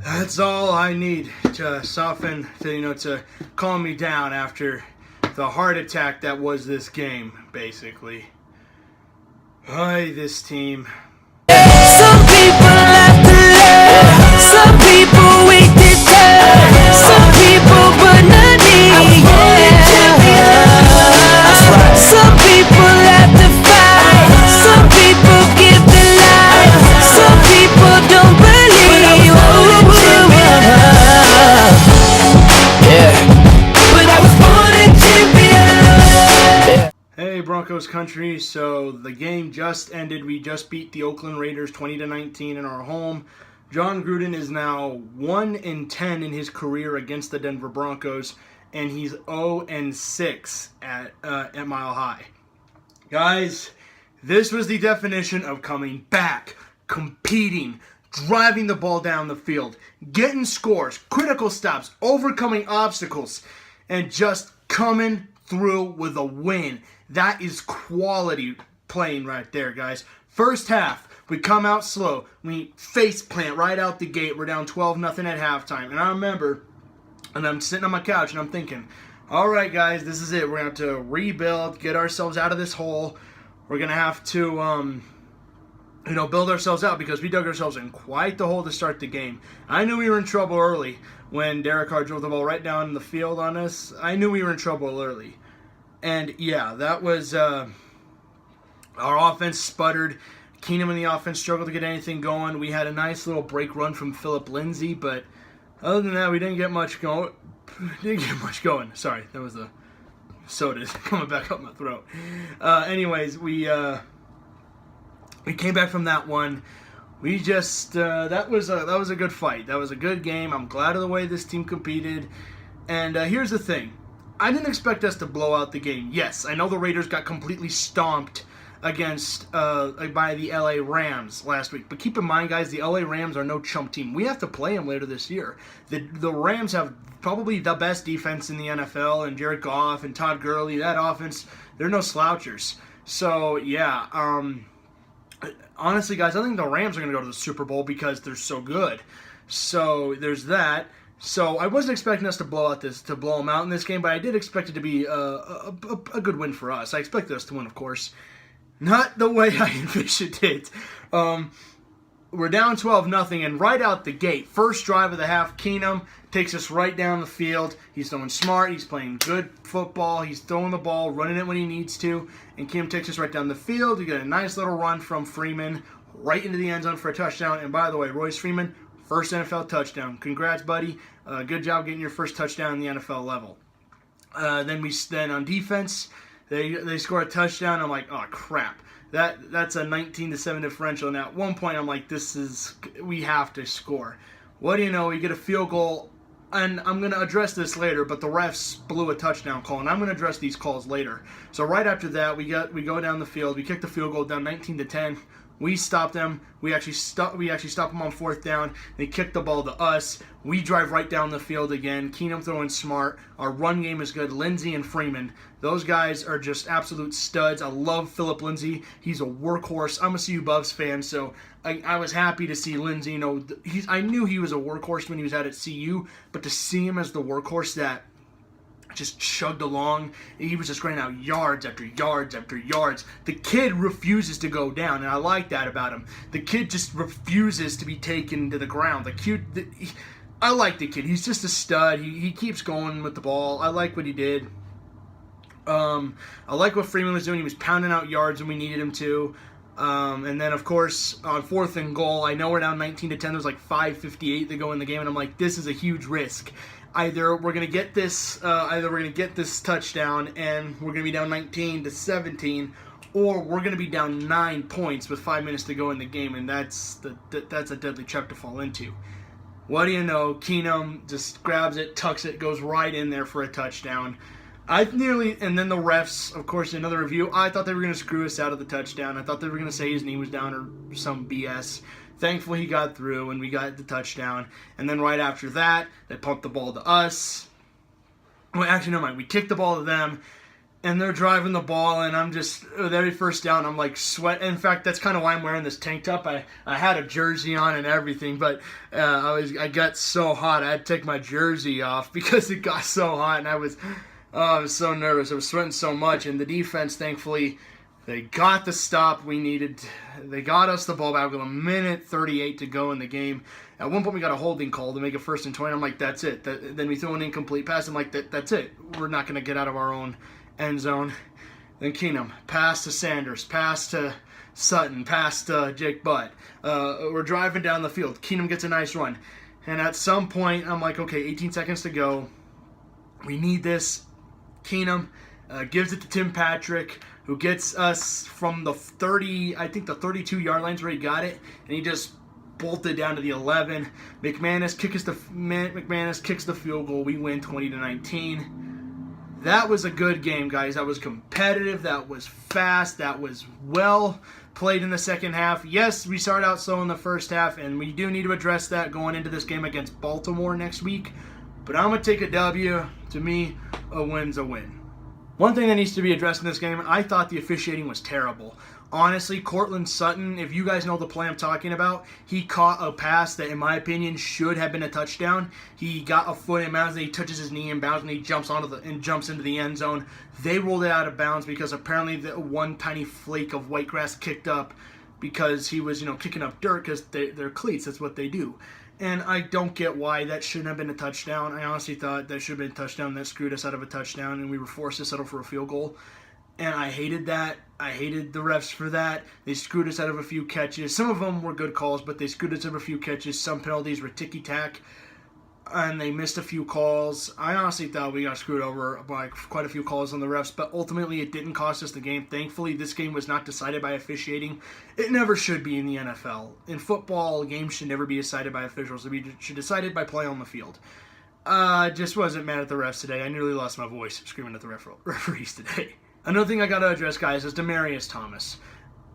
That's all I need to soften, to calm me down after the heart attack that was this game, basically. Hi, this team. Some people have to learn. Some people wait their turn. Some people burn the knee. Some people have to fight. Some people give their life. Some people don't believe. But I was born a champion. Hey, Broncos country. So the game just ended. We just beat the Oakland Raiders 20-19 in our home. John Gruden is now 1-10 in his career against the Denver Broncos, and he's 0-6 at Mile High. Guys, this was the definition of coming back, competing, driving the ball down the field, getting scores, critical stops, overcoming obstacles, and just coming through with a win. That is quality playing right there, guys. First half, we come out slow. We face plant right out the gate. We're down 12-0 at halftime. And I remember, and I'm sitting on my couch and I'm thinking, all right, guys, this is it. We're going to have to rebuild, get ourselves out of this hole. We're going to have to, build ourselves out because we dug ourselves in quite the hole to start the game. I knew we were in trouble early when Derek Carr drove the ball right down the field on us. I knew we were in trouble early. And, yeah, that was our offense sputtered. Keenum in the offense struggled to get anything going. We had a nice little break run from Phillip Lindsay, but other than that, we didn't get much going. Sorry, that was the soda coming back up my throat. Anyways, we came back from that one. We just that was a good fight. That was a good game. I'm glad of the way this team competed. And here's the thing. I didn't expect us to blow out the game. Yes, I know the Raiders got completely stomped against by the LA Rams last week. But keep in mind, guys, the LA Rams are no chump team. We have to play them later this year. The Rams have probably the best defense in the NFL, and Jared Goff and Todd Gurley, that offense, they're no slouchers. So, yeah, honestly, guys, I think the Rams are going to go to the Super Bowl because they're so good. So, there's that. So, I wasn't expecting us to blow them out in this game, but I did expect it to be a good win for us. I expected us to win, of course. Not the way I envisioned it. We're down 12-0, and right out the gate, first drive of the half, Keenum takes us right down the field. He's throwing smart. He's playing good football. He's throwing the ball, running it when he needs to, and Keenum takes us right down the field. We get a nice little run from Freeman right into the end zone for a touchdown. And by the way, Royce Freeman, first NFL touchdown. Congrats, buddy. Good job getting your first touchdown in the NFL level. Then on defense, They score a touchdown. I'm like, oh crap, that's a 19-7 differential. And at one point, I'm like, we have to score. What do you know? We get a field goal, and I'm gonna address this later. But the refs blew a touchdown call, and I'm gonna address these calls later. So right after that, we go down the field. We kick the field goal down 19-10. We stop them. We actually stop them on fourth down. They kick the ball to us. We drive right down the field again. Keenum throwing smart. Our run game is good. Lindsay and Freeman, those guys are just absolute studs. I love Phillip Lindsay. He's a workhorse. I'm a CU Buffs fan, so I was happy to see Lindsay. I knew he was a workhorse when he was out at CU, but to see him as the workhorse that just chugged along. He was just running out yards after yards after yards. The kid refuses to go down, and I like that about him. The kid just refuses to be taken to the ground. I like the kid. He's just a stud. He keeps going with the ball. I like what he did. I like what Freeman was doing. He was pounding out yards when we needed him to. And then, of course, on fourth and goal, I know we're down 19-10. There's like 5:58 to go in the game, and I'm like, this is a huge risk. Either we're gonna get this touchdown, and we're gonna be down 19-17, or we're gonna be down 9 points with 5 minutes to go in the game, and that's a deadly trap to fall into. What do you know? Keenum just grabs it, tucks it, goes right in there for a touchdown. And then the refs, of course, another review. I thought they were going to screw us out of the touchdown. I thought they were going to say his knee was down or some BS. Thankfully, he got through, and we got the touchdown. And then right after that, they pumped the ball to us. Well, actually, never mind. We kicked the ball to them. and they're driving the ball, and I'm just, with every first down, I'm like sweat. In fact, that's kind of why I'm wearing this tank top. I had a jersey on and everything, but I got so hot, I had to take my jersey off because it got so hot, and I was so nervous. I was sweating so much, and the defense, thankfully, they got the stop we needed. They got us the ball back with 1:38 to go in the game. At one point, we got a holding call to make it 1st and 20. I'm like, that's it. Then we threw an incomplete pass. I'm like, that's it. We're not going to get out of our own end zone. Then Keenum, pass to Sanders, pass to Sutton, pass to Jake Butt. We're driving down the field. Keenum gets a nice run. And at some point, I'm like, okay, 18 seconds to go. We need this. Keenum gives it to Tim Patrick, who gets us from the 30, I think the 32-yard lines where he got it, and he just bolted down to the 11. McManus kicks the field goal. We win 20-19. That was a good game, guys. That was competitive. That was fast. That was well played in the second half. Yes, we started out slow in the first half, and we do need to address that going into this game against Baltimore next week. But I'm going to take a W. To me, a win's a win. One thing that needs to be addressed in this game, I thought the officiating was terrible. Honestly, Cortland Sutton, if you guys know the play I'm talking about, he caught a pass that, in my opinion, should have been a touchdown. He got a foot in bounds, and he touches his knee in bounds, and he jumps into the end zone. They rolled it out of bounds because apparently the one tiny flake of white grass kicked up because he was, kicking up dirt because they're cleats. That's what they do. And I don't get why that shouldn't have been a touchdown. I honestly thought that should have been a touchdown. That screwed us out of a touchdown, and we were forced to settle for a field goal. And I hated that. I hated the refs for that. They screwed us out of a few catches. Some of them were good calls, but they screwed us out of a few catches. Some penalties were ticky-tack, and they missed a few calls. I honestly thought we got screwed over by quite a few calls on the refs, but ultimately it didn't cost us the game. Thankfully, this game was not decided by officiating. It never should be in the NFL. In football, games should never be decided by officials. It should be decided by play on the field. Just wasn't mad at the refs today. I nearly lost my voice screaming at the referees today. Another thing I gotta address, guys, is Demaryius Thomas.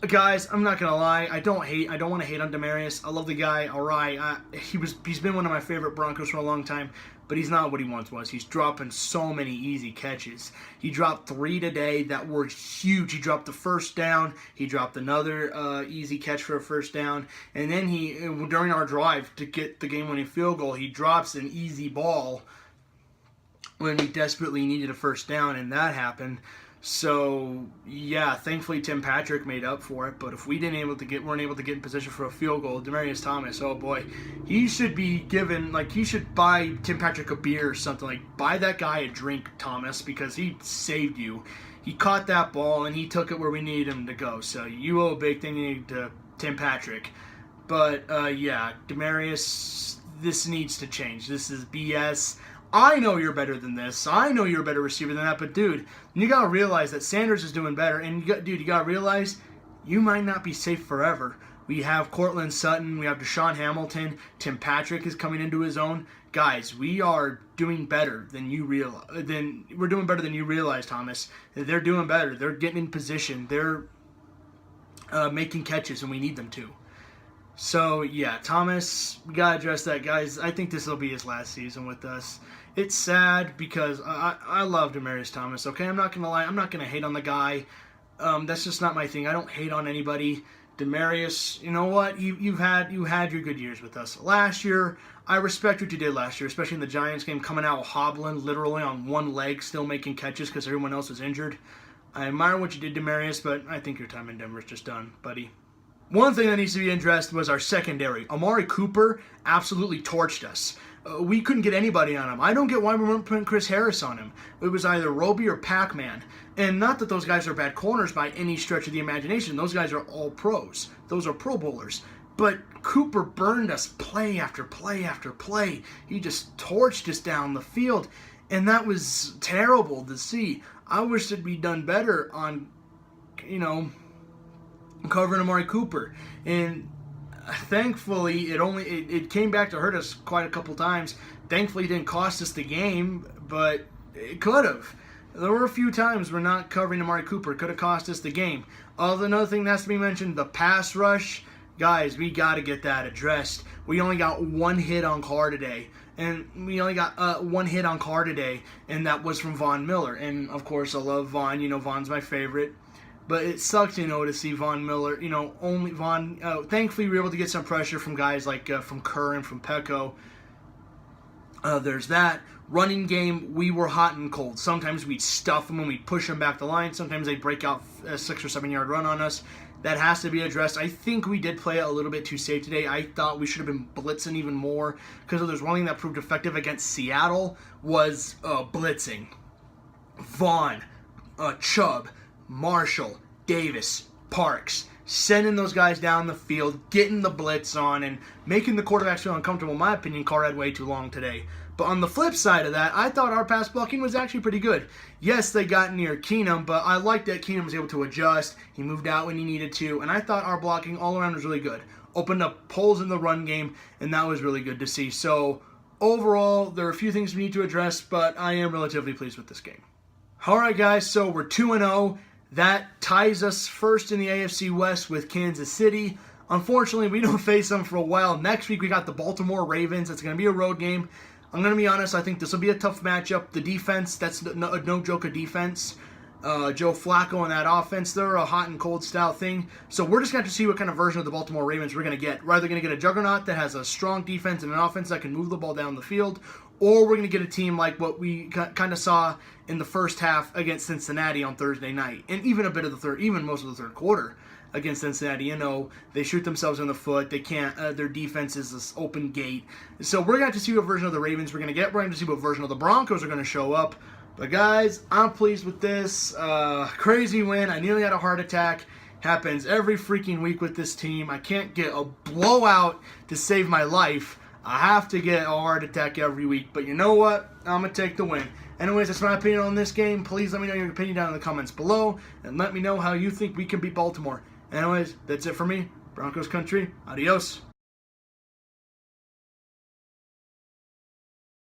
Guys, I'm not gonna lie. I don't want to hate on Demaryius. I love the guy. All right, he's been one of my favorite Broncos for a long time, but he's not what he once was. He's dropping so many easy catches. He dropped 3 today that were huge. He dropped the first down. He dropped another easy catch for a first down, and then during our drive to get the game-winning field goal, he drops an easy ball when we desperately needed a first down, and that happened. So, yeah, thankfully Tim Patrick made up for it, but if we weren't able to get in position for a field goal, Demaryius Thomas, oh boy, he should be given, he should buy Tim Patrick a beer or something, buy that guy a drink, Thomas, because he saved you. He caught that ball, and he took it where we needed him to go, so you owe a big thing to Tim Patrick. But, yeah, Demaryius, this needs to change. This is BS. I know you're better than this. I know you're a better receiver than that. But, dude, you got to realize that Sanders is doing better. And, you got to realize you might not be safe forever. We have Cortland Sutton. We have Deshaun Hamilton. Tim Patrick is coming into his own. Guys, we are doing better than you realize. We're doing better than you realize, Thomas. They're doing better. They're getting in position. They're making catches, and we need them to. So, yeah, Thomas, we got to address that, guys. I think this will be his last season with us. It's sad because I love Demaryius Thomas, okay? I'm not going to lie. I'm not going to hate on the guy. That's just not my thing. I don't hate on anybody. Demaryius, you know what? You had your good years with us. Last year, I respect what you did last year, especially in the Giants game, coming out hobbling, literally on one leg, still making catches because everyone else was injured. I admire what you did, Demaryius, but I think your time in Denver is just done, buddy. One thing that needs to be addressed was our secondary. Amari Cooper absolutely torched us. We couldn't get anybody on him. I don't get why we weren't putting Chris Harris on him. It was either Roby or Pac-Man. And not that those guys are bad corners by any stretch of the imagination. Those guys are all pros. Those are Pro Bowlers. But Cooper burned us play after play after play. He just torched us down the field. And that was terrible to see. I wish it'd be done better on, covering Amari Cooper. And thankfully, it came back to hurt us quite a couple times. Thankfully, it didn't cost us the game, but it could have. There were a few times where not covering Amari Cooper could have cost us the game. Another thing that has to be mentioned, the pass rush. guys, we got to get that addressed. We only got one hit on Carr today. And we only got one hit on Carr today, and that was from Von Miller. And, of course, I love Von. Von's my favorite. But it sucks, to see Von Miller, only Von. Thankfully, we were able to get some pressure from guys like from Kerr and from Pecco. There's that. Running game, we were hot and cold. Sometimes we'd stuff them and we'd push them back the line. Sometimes they'd break out a 6 or 7 yard run on us. That has to be addressed. I think we did play it a little bit too safe today. I thought we should have been blitzing even more, because if there's one thing that proved effective against Seattle was blitzing. Vaughn, Chubb, Marshall, Davis, Parks, sending those guys down the field, getting the blitz on, and making the quarterbacks feel uncomfortable. In my opinion, Carr had way too long today. But on the flip side of that, I thought our pass blocking was actually pretty good. Yes, they got near Keenum, but I liked that Keenum was able to adjust. He moved out when he needed to, and I thought our blocking all around was really good. Opened up holes in the run game, and that was really good to see. So overall, there are a few things we need to address, but I am relatively pleased with this game. All right, guys, so we're 2-0. That ties us first in the AFC West with Kansas City. Unfortunately, we don't face them for a while. Next week, we got the Baltimore Ravens. It's going to be a road game. I'm going to be honest, I think this will be a tough matchup. The defense, that's no joke of defense. Joe Flacco and that offense, they're a hot and cold style thing. So we're just going to have to see what kind of version of the Baltimore Ravens we're going to get. We're either going to get a juggernaut that has a strong defense and an offense that can move the ball down the field, or we're going to get a team like what we kind of saw in the first half against Cincinnati on Thursday night, and even a bit of the third, even most of the third quarter against Cincinnati. They shoot themselves in the foot. They can't. Their defense is this open gate. So we're going to have to see what version of the Ravens we're going to get. We're going to see what version of the Broncos are going to show up. But guys, I'm pleased with this. Crazy win. I nearly had a heart attack. Happens every freaking week with this team. I can't get a blowout to save my life. I have to get a heart attack every week. But you know what? I'm going to take the win. Anyways, that's my opinion on this game. Please let me know your opinion down in the comments below. And let me know how you think we can beat Baltimore. Anyways, that's it for me. Broncos country. Adios.